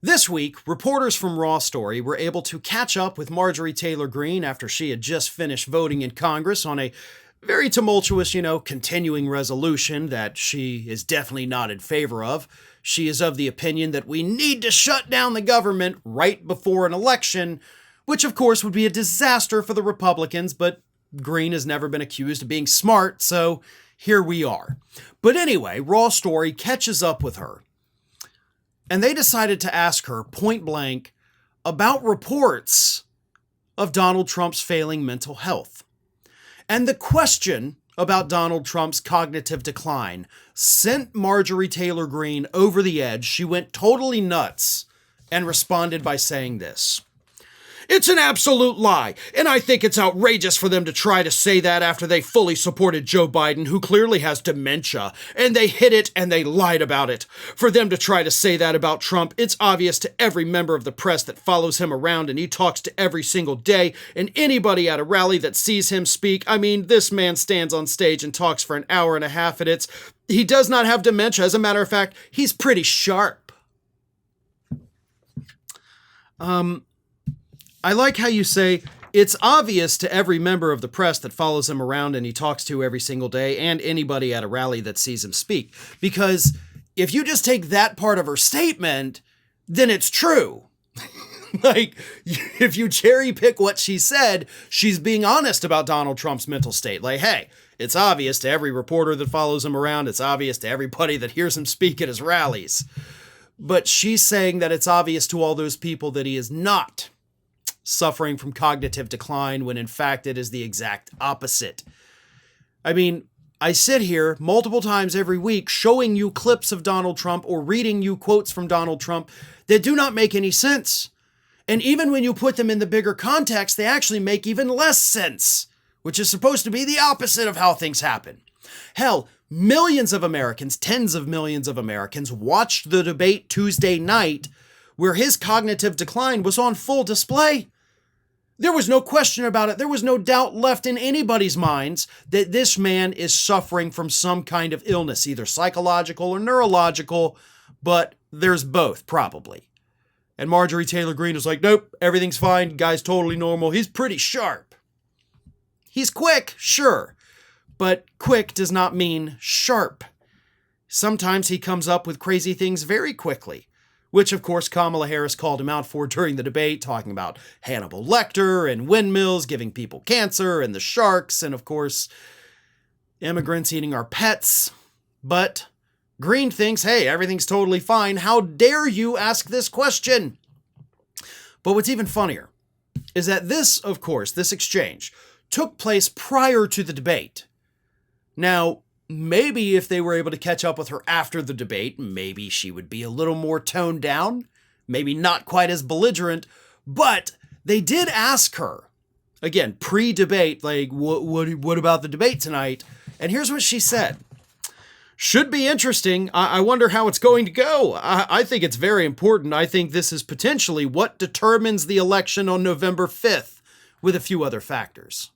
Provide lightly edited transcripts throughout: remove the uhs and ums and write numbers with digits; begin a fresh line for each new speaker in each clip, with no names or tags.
This week, reporters from Raw Story were able to catch up with Marjorie Taylor Greene after she had just finished voting in Congress on a very tumultuous, continuing resolution that she is definitely not in favor of. She is of the opinion that we need to shut down the government right before an election, which of course would be a disaster for the Republicans, but Greene has never been accused of being smart, so here we are. But anyway, Raw Story catches up with her. And they decided to ask her point blank about reports of Donald Trump's failing mental health. And the question about Donald Trump's cognitive decline sent Marjorie Taylor Greene over the edge. She went totally nuts and responded by saying this: "It's an absolute lie, and I think it's outrageous for them to try to say that after they fully supported Joe Biden, who clearly has dementia, and they hid it and they lied about it. For them to try to say that about Trump, it's obvious to every member of the press that follows him around and he talks to every single day, and anybody at a rally that sees him speak. I mean, this man stands on stage and talks for an hour and a half, and he does not have dementia. As a matter of fact, he's pretty sharp." I like how you say, it's obvious to every member of the press that follows him around and he talks to every single day, and anybody at a rally that sees him speak. Because if you just take that part of her statement, then it's true. Like, if you cherry pick what she said, she's being honest about Donald Trump's mental state. Like, hey, it's obvious to every reporter that follows him around. It's obvious to everybody that hears him speak at his rallies. But she's saying that it's obvious to all those people that he is not suffering from cognitive decline, when in fact it is the exact opposite. I mean, I sit here multiple times every week showing you clips of Donald Trump or reading you quotes from Donald Trump that do not make any sense. And even when you put them in the bigger context, they actually make even less sense, which is supposed to be the opposite of how things happen. Hell, millions of Americans, tens of millions of Americans, watched the debate Tuesday night where his cognitive decline was on full display. There was no question about it. There was no doubt left in anybody's minds that this man is suffering from some kind of illness, either psychological or neurological, but there's both, probably. And Marjorie Taylor Greene is like, nope, everything's fine. Guy's totally normal. He's pretty sharp. He's quick, sure, but quick does not mean sharp. Sometimes he comes up with crazy things very quickly, which of course Kamala Harris called him out for during the debate, talking about Hannibal Lecter and windmills giving people cancer and the sharks and of course immigrants eating our pets. But Greene thinks, hey, everything's totally fine. How dare you ask this question? But what's even funnier is that this exchange took place prior to the debate. Now, maybe if they were able to catch up with her after the debate, maybe she would be a little more toned down, maybe not quite as belligerent, but they did ask her, again, pre-debate, like, what about the debate tonight? And here's what she said. "Should be interesting. I wonder how it's going to go. I think it's very important. I think this is potentially what determines the election on November 5th, with a few other factors."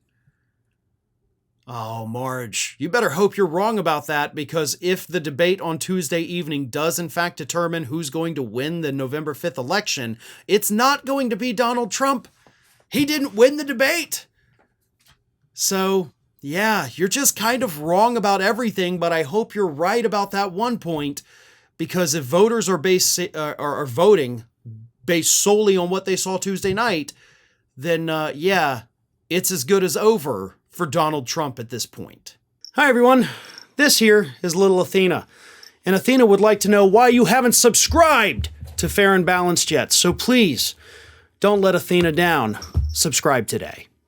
Oh, Marge, you better hope you're wrong about that, because if the debate on Tuesday evening does in fact determine who's going to win the November 5th election, it's not going to be Donald Trump. He didn't win the debate. So, yeah, you're just kind of wrong about everything, but I hope you're right about that one point, because if voters are voting based solely on what they saw Tuesday night, then yeah, it's as good as over for Donald Trump at this point. Hi everyone, this here is little Athena, and Athena would like to know why you haven't subscribed to Fair and Balanced yet, so please don't let Athena down. Subscribe today.